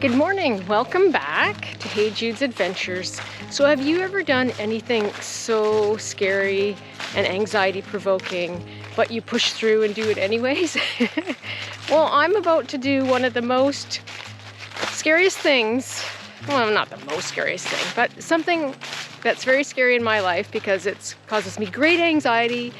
Good morning, welcome back to Hey Jude's Adventures. So have you ever done anything so scary and anxiety provoking, but you push through and do it anyways? Well, I'm about to do one of the most scariest things, well, not the most scariest thing, but something that's very scary in my life because it causes me great anxiety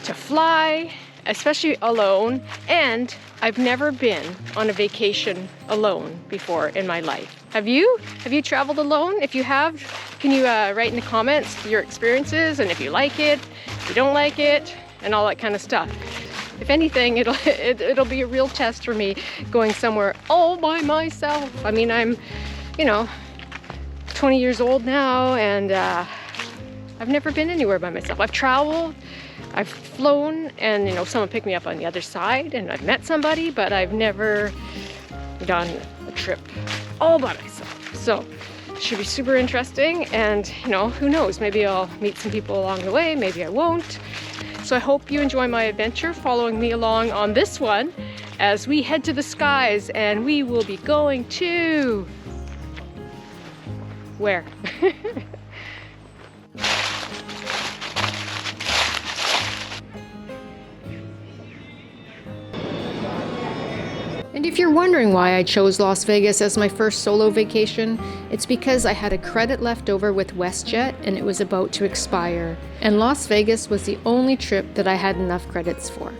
to fly, especially alone, and I've never been on a vacation alone before in my life. Have you? Have you traveled alone? If you have, can you write in the comments your experiences and if you like it, if you don't like it, and all that kind of stuff. If anything, it'll be a real test for me going somewhere all by myself. I mean, I'm, 20 years old now, and I've never been anywhere by myself. I've traveled, I've flown, and someone picked me up on the other side, and I've met somebody, but I've never done a trip all by myself. So it should be super interesting, and who knows, maybe I'll meet some people along the way, maybe I won't. So I hope you enjoy my adventure following me along on this one as we head to the skies, and we will be going to where? And if you're wondering why I chose Las Vegas as my first solo vacation, it's because I had a credit left over with WestJet and it was about to expire. And Las Vegas was the only trip that I had enough credits for.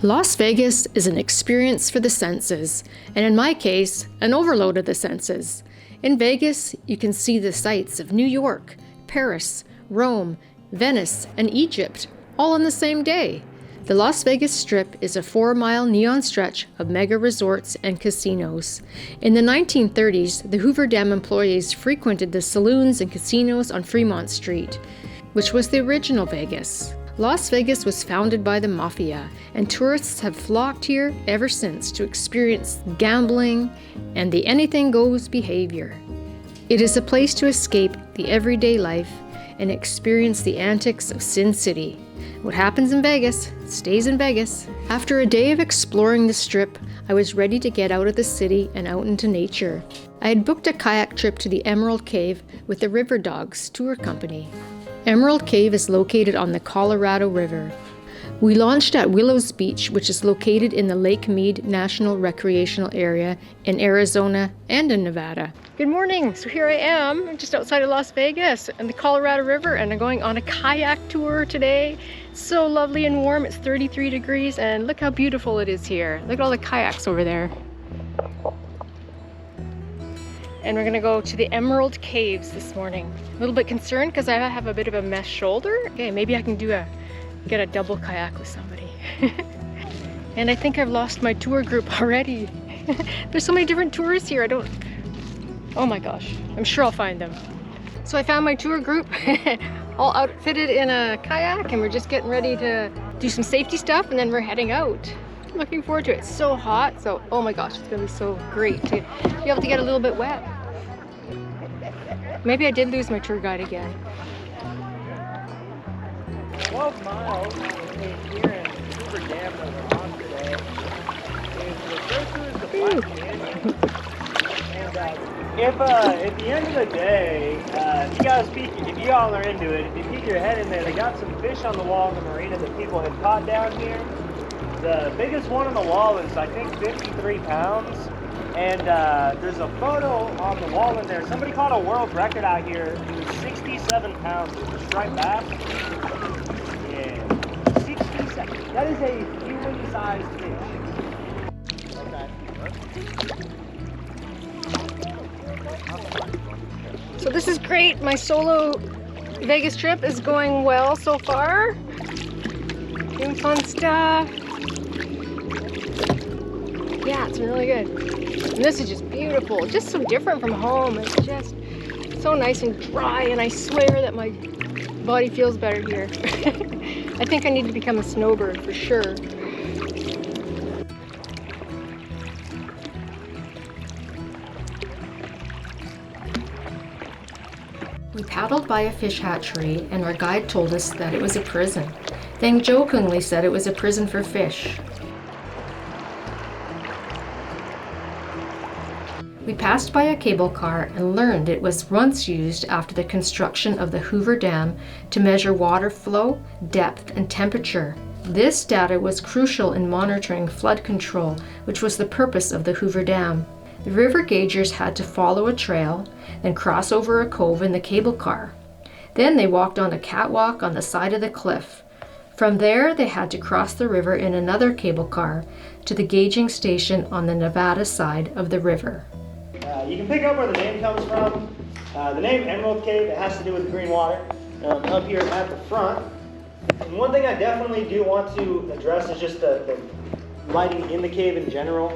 Las Vegas is an experience for the senses, and in my case, an overload of the senses. In Vegas, you can see the sights of New York, Paris, Rome, Venice, and Egypt, all on the same day. The Las Vegas Strip is a 4-mile neon stretch of mega resorts and casinos. In the 1930s, the Hoover Dam employees frequented the saloons and casinos on Fremont Street, which was the original Vegas. Las Vegas was founded by the mafia, and tourists have flocked here ever since to experience gambling and the anything-goes behavior. It is a place to escape the everyday life and experience the antics of Sin City. What happens in Vegas stays in Vegas. After a day of exploring the Strip, I was ready to get out of the city and out into nature. I had booked a kayak trip to the Emerald Cave with the River Dogs tour company. Emerald Cave is located on the Colorado River. We launched at Willows Beach, which is located in the Lake Mead National Recreational Area in Arizona and in Nevada. Good morning. So here I am just outside of Las Vegas and the Colorado River, and I'm going on a kayak tour today. It's so lovely and warm. It's 33 degrees, and look how beautiful it is here. Look at all the kayaks over there. And we're gonna go to the Emerald Caves this morning. A little bit concerned because I have a bit of a mesh shoulder. Okay, maybe I can get a double kayak with somebody. And I think I've lost my tour group already. There's so many different tours here. Oh my gosh, I'm sure I'll find them. So I found my tour group all outfitted in a kayak, and we're just getting ready to do some safety stuff, and then we're heading out. Looking forward to it. It's so hot, so oh my gosh, it's gonna be so great to be able to get a little bit wet. Maybe I did lose my tour guide again. 12 miles here in Hoover Dam that we're on today is referred to as the Black Canyon. And if at the end of the day, if you all are into it, if you peek your head in there, they got some fish on the wall in the marina that people had caught down here. The biggest one on the wall is, I think, 53 pounds. And there's a photo on the wall in there. Somebody caught a world record out here. It was 67 pounds. It was a striped bass. Yeah, 67. That is a human-sized fish. Okay. So this is great. My solo Vegas trip is going well so far. Doing fun stuff. Yeah, it's been really good. And this is just beautiful. Just so different from home. It's just so nice and dry, and I swear that my body feels better here. I think I need to become a snowbird for sure. We paddled by a fish hatchery, and our guide told us that it was a prison, then jokingly said it was a prison for fish. We passed by a cable car and learned it was once used after the construction of the Hoover Dam to measure water flow, depth, and temperature. This data was crucial in monitoring flood control, which was the purpose of the Hoover Dam. The river gaugers had to follow a trail, then cross over a cove in the cable car. Then they walked on a catwalk on the side of the cliff. From there, they had to cross the river in another cable car to the gauging station on the Nevada side of the river. You can pick up where the name comes from. The name Emerald Cave, it has to do with green water. Up here at the front. And one thing I definitely do want to address is just the lighting in the cave in general.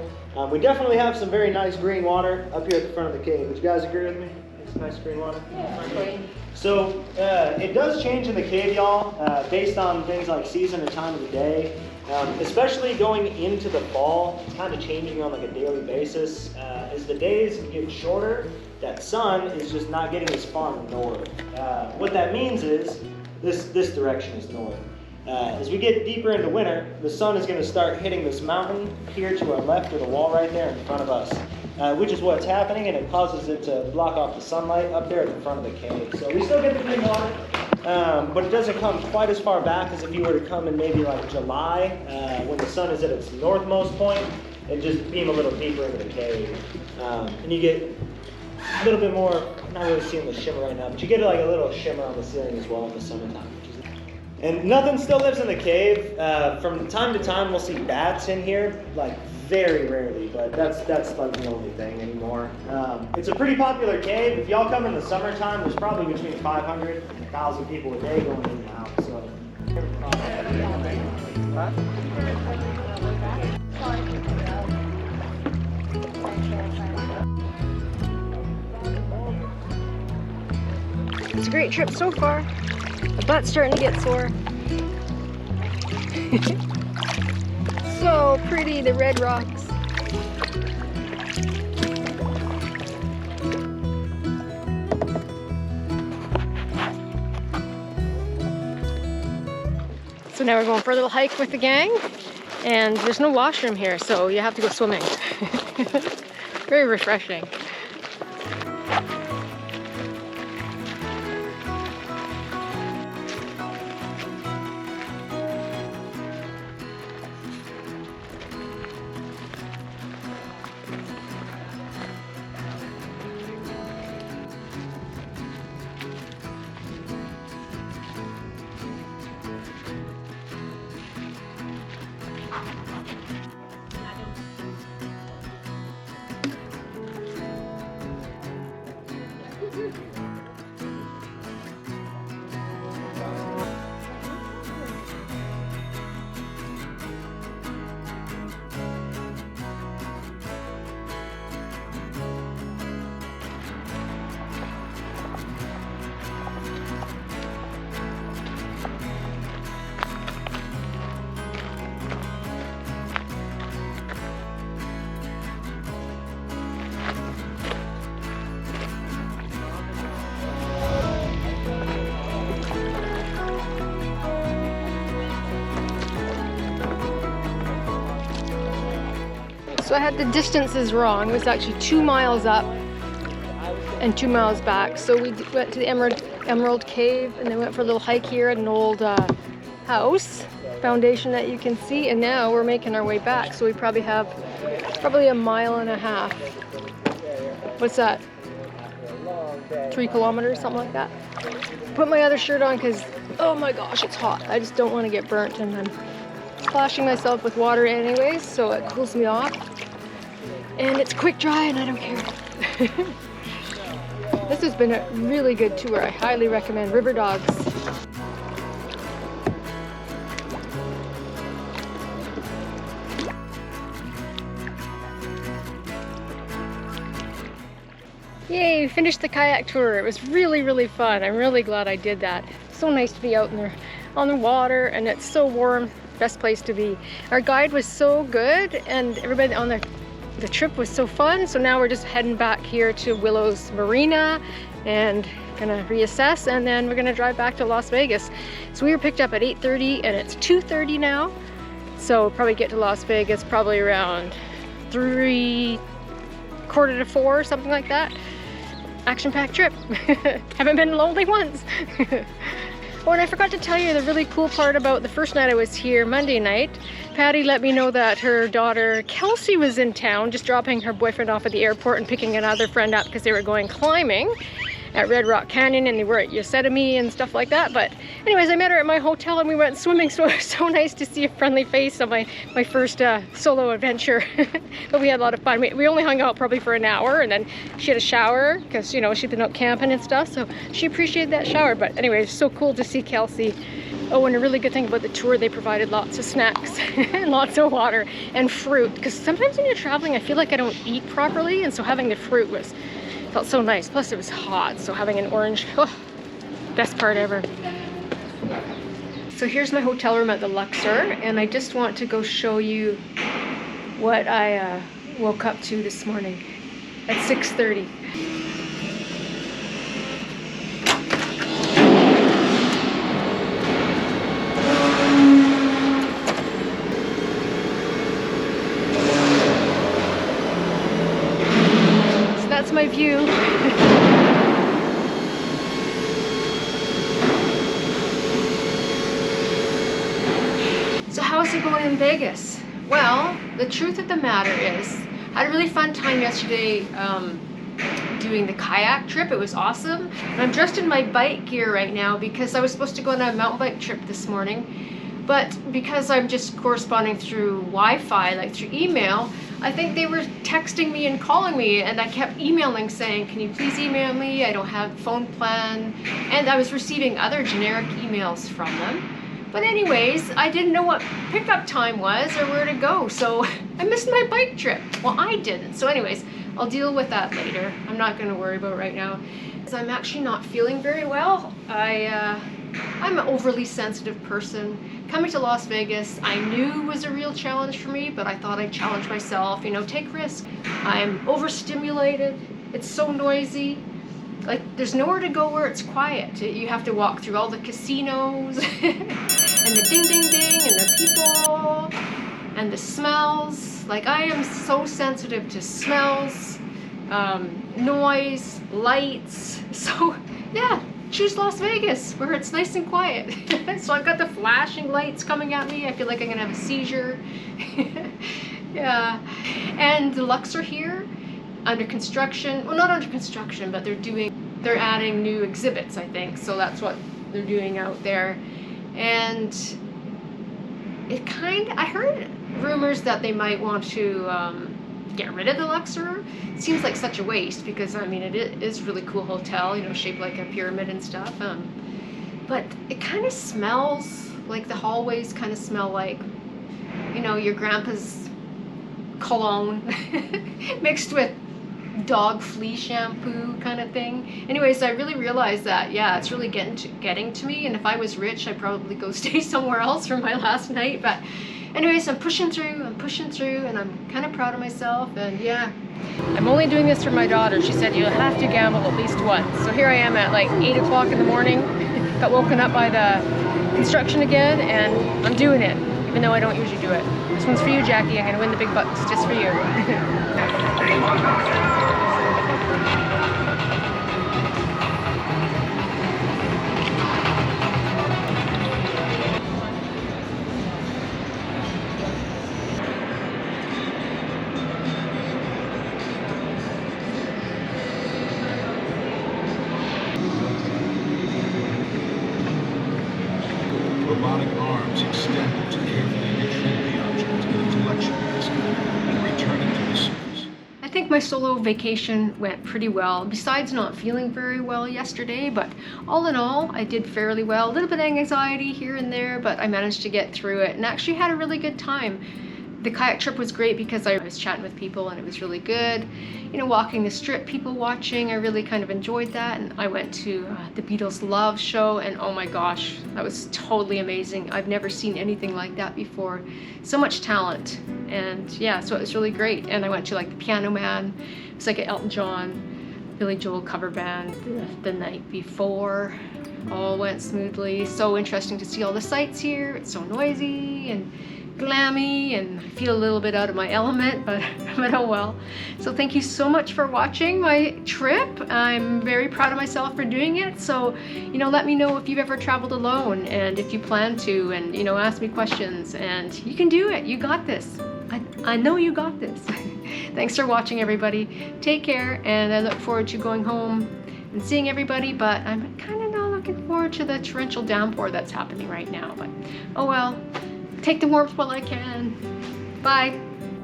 We definitely have some very nice green water up here at the front of the cave. Would you guys agree with me? It's nice green water? Yeah. So it does change in the cave, y'all, based on things like season or time of the day. Especially going into the fall, it's kind of changing on like a daily basis. As the days get shorter, that sun is just not getting as far north. What that means is this direction is north. As we get deeper into winter, the sun is going to start hitting this mountain here to our left, or the wall right there in front of us, which is what's happening, and it causes it to block off the sunlight up there at the front of the cave. So we still get the green water, but it doesn't come quite as far back as if you were to come in maybe like July, when the sun is at its northmost point, and just beam a little deeper into the cave. And you get a little bit more, I'm not really seeing the shimmer right now, but you get like a little shimmer on the ceiling as well in the summertime. And nothing still lives in the cave. From time to time, we'll see bats in here, like very rarely, but that's like the only thing anymore. It's a pretty popular cave. If y'all come in the summertime, there's probably between 500 and 1,000 people a day going in and out. So. It's a great trip so far. The butt's starting to get sore. So pretty, the red rocks. So now we're going for a little hike with the gang, and there's no washroom here, so you have to go swimming. Very refreshing. So I had the distances wrong. It was actually 2 miles up and 2 miles back. So we went to the Emerald Cave and then went for a little hike here at an old house foundation that you can see. And now we're making our way back. So we probably have a mile and a half. What's that? 3 kilometers, something like that. Put my other shirt on because, oh my gosh, it's hot. I just don't want to get burnt, and I'm splashing myself with water anyways, so it cools me off. And it's quick dry and I don't care. This has been a really good tour. I highly recommend River Dogs. Yay, we finished the kayak tour. It was really, really fun. I'm really glad I did that. So nice to be out in there on the water, and it's so warm. Best place to be. Our guide was so good, and everybody on the trip was so fun. So now we're just heading back here to Willow's Marina and gonna reassess, and then we're gonna drive back to Las Vegas. So we were picked up at 8:30 and it's 2:30 now. So we'll probably get to Las Vegas probably around 3 4:45, something like that. Action-packed trip. Haven't been lonely once. Oh, and I forgot to tell you the really cool part about the first night I was here, Monday night. Patty let me know that her daughter Kelsey was in town, just dropping her boyfriend off at the airport and picking another friend up because they were going climbing at Red Rock Canyon, and they were at Yosemite and stuff like that. But anyways, I met her at my hotel and we went swimming, so it was so nice to see a friendly face on my first solo adventure. But we had a lot of fun. We only hung out probably for an hour, and then she had a shower because, you know, she'd been out camping and stuff, so she appreciated that shower. But anyways, so cool to see Kelsey. Oh, and a really good thing about the tour, they provided lots of snacks and lots of water and fruit, because sometimes when you're traveling I feel like I don't eat properly, and so having the fruit felt so nice. Plus it was hot, so having an orange, oh, best part ever. So here's my hotel room at the Luxor, and I just want to go show you what I woke up to this morning at 6:30. So that's my view. How's it going in Vegas? Well, the truth of the matter is, I had a really fun time yesterday doing the kayak trip. It was awesome. And I'm dressed in my bike gear right now because I was supposed to go on a mountain bike trip this morning. But because I'm just corresponding through Wi-Fi, like through email, I think they were texting me and calling me, and I kept emailing saying, can you please email me? I don't have a phone plan. And I was receiving other generic emails from them. But anyways, I didn't know what pickup time was or where to go, so I missed my bike trip. Well, I didn't. So anyways, I'll deal with that later. I'm not going to worry about it right now. I'm actually not feeling very well. I'm an overly sensitive person. Coming to Las Vegas, I knew was a real challenge for me, but I thought I'd challenge myself, you know, take risks. I'm overstimulated. It's so noisy. Like, there's nowhere to go where it's quiet. You have to walk through all the casinos and the ding ding ding and the people and the smells. Like, I am so sensitive to smells, noise, lights. So yeah, choose Las Vegas where it's nice and quiet. So I've got the flashing lights coming at me. I feel like I'm gonna have a seizure. Yeah. And the Luxor here, under construction, well, not under construction, but they're adding new exhibits, I think. So that's what they're doing out there. And I heard rumors that they might want to get rid of the Luxor. It seems like such a waste because, I mean, it is a really cool hotel, you know, shaped like a pyramid and stuff. But it kind of smells like, the hallways kind of smell like, you know, your grandpa's cologne mixed with dog flea shampoo kind of thing. Anyways, I really realized that, yeah, it's really getting to me, and if I was rich, I'd probably go stay somewhere else for my last night. But anyways, I'm pushing through, and I'm kind of proud of myself. And yeah, I'm only doing this for my daughter. She said you have to gamble at least once. So here I am at like 8 o'clock in the morning. Got woken up by the construction again, and I'm doing it, even though I don't usually do it. This one's for you, Jackie. I'm gonna win the big bucks just for you. Robotic arms extended to carefully retrieve the object in a collection basket and return it to the surface. I think my solo vacation went pretty well, besides not feeling very well yesterday, but all in all, I did fairly well. A little bit of anxiety here and there, but I managed to get through it and actually had a really good time. The kayak trip was great because I was chatting with people and it was really good. You know, walking the strip, people watching, I really kind of enjoyed that. And I went to the Beatles Love show, and oh my gosh, that was totally amazing. I've never seen anything like that before. So much talent. And yeah, so it was really great. And I went to like the Piano Man. It was like an Elton John, Billy Joel cover band the night before. All went smoothly. So interesting to see all the sights here. It's so noisy, and glammy and I feel a little bit out of my element, but oh well. So thank you so much for watching my trip. I'm very proud of myself for doing it. So, you know, let me know if you've ever traveled alone and if you plan to, and, you know, ask me questions, and you can do it. You got this. I know you got this. Thanks for watching, everybody. Take care, and I look forward to going home and seeing everybody, but I'm kind of not looking forward to the torrential downpour that's happening right now, but oh well. Take the warmth while I can. Bye.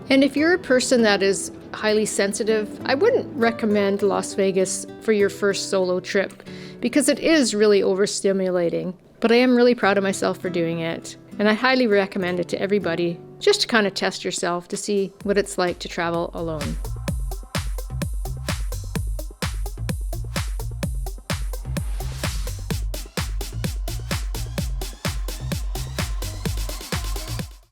And if you're a person that is highly sensitive, I wouldn't recommend Las Vegas for your first solo trip because it is really overstimulating. But I am really proud of myself for doing it. And I highly recommend it to everybody just to kind of test yourself to see what it's like to travel alone.